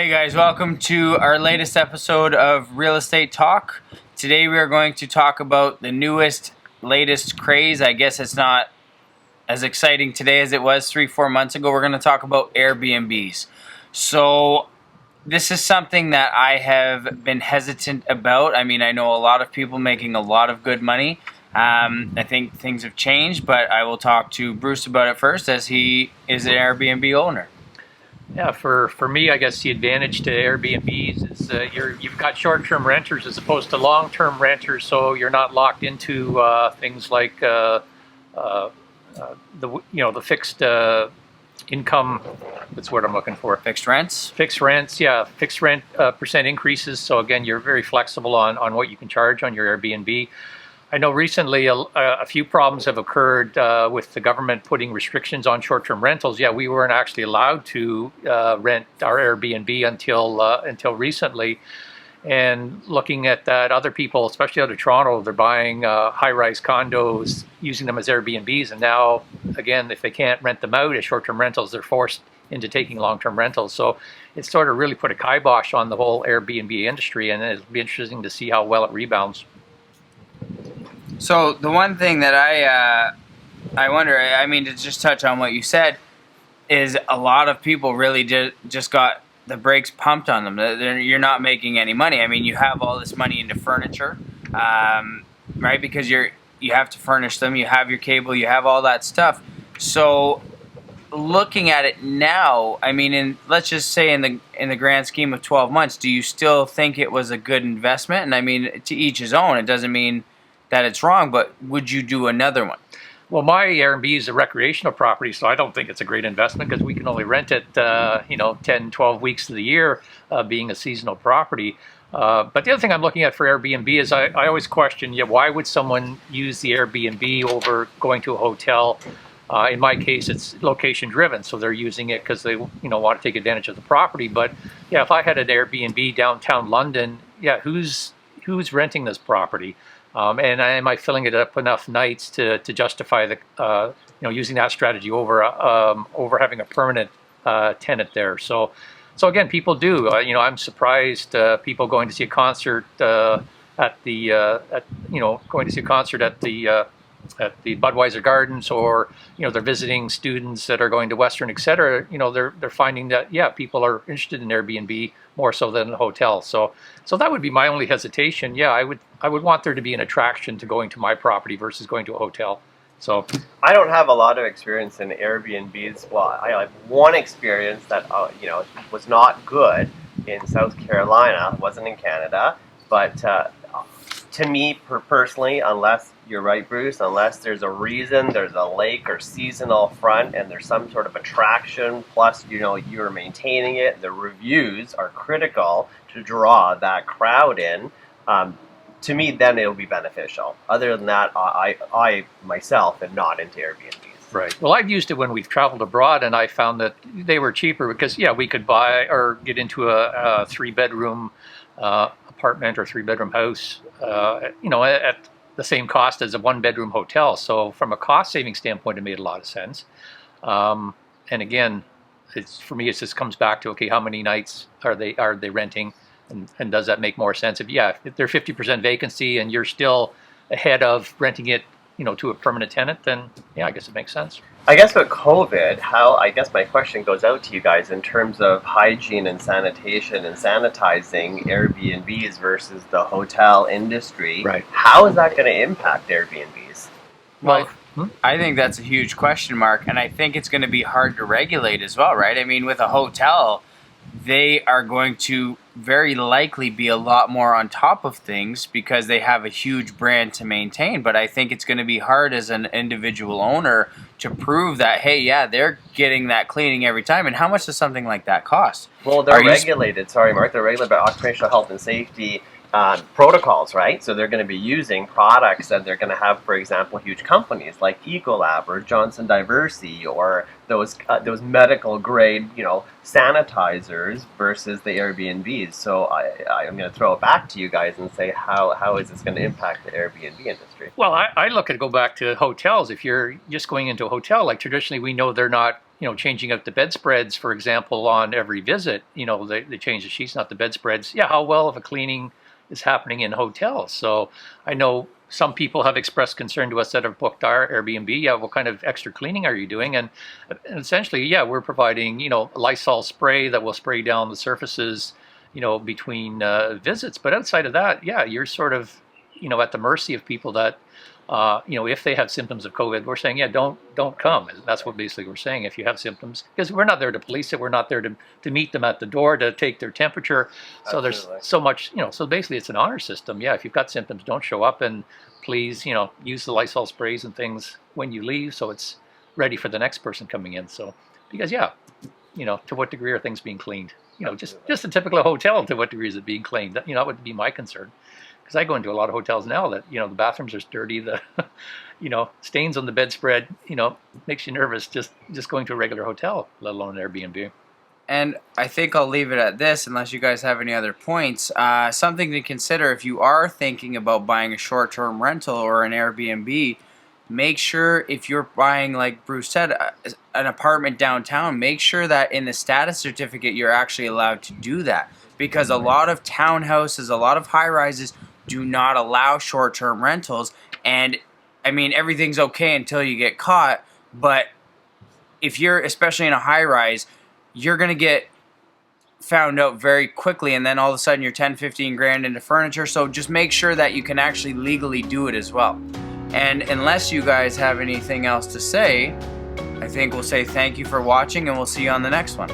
Hey guys, welcome to our latest episode of Real Estate Talk. Today we are going to talk about the latest craze. I guess it's not as exciting today as it was 3-4 months ago. We're going to talk about Airbnbs. So this is something that I have been hesitant about. I mean, I know a lot of people making a lot of good money. I think things have changed, but I will talk to Bruce about it first, as he is an Airbnb owner. Yeah, for me, I guess the advantage to Airbnbs is you've got short-term renters as opposed to long-term renters, so you're not locked into things like the fixed income. That's what I'm looking for. Fixed rents? Fixed rents, yeah, fixed rent percent increases. So again, you're very flexible on what you can charge on your Airbnb. I know recently a few problems have occurred with the government putting restrictions on short-term rentals. Yeah, we weren't actually allowed to rent our Airbnb until recently. And looking at that, other people, especially out of Toronto, they're buying high-rise condos, using them as Airbnbs. And now, again, if they can't rent them out as short-term rentals, they're forced into taking long-term rentals. So it's sort of really put a kibosh on the whole Airbnb industry, and it'll be interesting to see how well it rebounds. So the one thing that I wonder, I mean, to just touch on what you said, is a lot of people really just got the brakes pumped on them. You're not making any money. I mean, you have all this money into furniture, right? Because you have to furnish them. You have your cable. You have all that stuff. So looking at it now, I mean, let's just say in the grand scheme of 12 months, do you still think it was a good investment? And I mean, to each his own. It doesn't mean that it's wrong, but would you do another one? Well, my Airbnb is a recreational property, so I don't think it's a great investment because we can only rent it, 10, 12 weeks of the year, being a seasonal property. But the other thing I'm looking at for Airbnb is I always question, why would someone use the Airbnb over going to a hotel? In my case, it's location driven, so they're using it because they want to take advantage of the property. But yeah, if I had an Airbnb downtown London, who's renting this property? And am I filling it up enough nights to justify the using that strategy over having a permanent tenant there? So again, people do. I'm surprised people going to see a concert at the Budweiser Gardens, or they're visiting students that are going to Western, etc. They're finding that people are interested in Airbnb more so than a hotel. So that would be my only hesitation. Yeah, I would want there to be an attraction to going to my property versus going to a hotel. So I don't have a lot of experience in Airbnbs. Well, I have one experience that was not good in South Carolina. It wasn't in Canada, but to me personally, unless you're right, Bruce, unless there's a reason, there's a lake or seasonal front, and there's some sort of attraction, plus you're maintaining it, the reviews are critical to draw that crowd in. To me, then it'll be beneficial. Other than that, I myself am not into Airbnbs. Right. Well, I've used it when we've traveled abroad, and I found that they were cheaper because we could buy or get into a 3-bedroom apartment or 3-bedroom house, at the same cost as a 1-bedroom hotel. So from a cost saving standpoint, it made a lot of sense. And again, for me, it just comes back to, okay, how many nights are they renting, and does that make more sense? If they're 50% vacancy and you're still ahead of renting it, to a permanent tenant, then I guess it makes sense. I guess with COVID, I guess my question goes out to you guys in terms of hygiene and sanitation and sanitizing Airbnbs versus the hotel industry. Right. How is that going to impact Airbnbs? Well, I think that's a huge question mark, and I think it's going to be hard to regulate as well, right? I mean, with a hotel, they are going to very likely be a lot more on top of things because they have a huge brand to maintain. But I think it's going to be hard as an individual owner to prove that, hey, they're getting that cleaning every time. And how much does something like that cost? Well, they're regulated. Sorry, Mark. They're regulated by occupational health and safety protocols, right? So they're going to be using products that they're going to have, for example, huge companies like Ecolab or Johnson Diversey, or those medical grade, sanitizers versus the Airbnbs. So I'm going to throw it back to you guys and say, how is this going to impact the Airbnb industry? Well, I look at go back to hotels. If you're just going into a hotel, like traditionally we know they're not changing out the bedspreads, for example, on every visit. They change the sheets, not the bedspreads. Yeah, how well of a cleaning is happening in hotels? So I know some people have expressed concern to us that have booked our Airbnb. Yeah, what kind of extra cleaning are you doing? And essentially, yeah, we're providing, Lysol spray that will spray down the surfaces, between visits. But outside of that, yeah, you're sort of, at the mercy of people that, if they have symptoms of COVID, we're saying, yeah, don't come. That's what basically we're saying. If you have symptoms, because we're not there to police it, we're not there to meet them at the door to take their temperature. So Absolutely. there's so much, so basically it's an honor system. Yeah, if you've got symptoms, don't show up, and please, use the Lysol sprays and things when you leave, so it's ready for the next person coming in. So because yeah, to what degree are things being cleaned? Just a typical hotel. To what degree is it being cleaned? That would be my concern. Because I go into a lot of hotels now that, the bathrooms are dirty, the, stains on the bedspread, makes you nervous just going to a regular hotel, let alone an Airbnb. And I think I'll leave it at this unless you guys have any other points. Something to consider if you are thinking about buying a short-term rental or an Airbnb, make sure if you're buying, like Bruce said, an apartment downtown, make sure that in the status certificate you're actually allowed to do that. Because a lot of townhouses, a lot of high-rises do not allow short-term rentals. And, I mean, everything's okay until you get caught. But if you're, especially in a high-rise, you're going to get found out very quickly. And then all of a sudden you're 10, 15 grand into furniture. So just make sure that you can actually legally do it as well. And unless you guys have anything else to say, I think we'll say thank you for watching and we'll see you on the next one.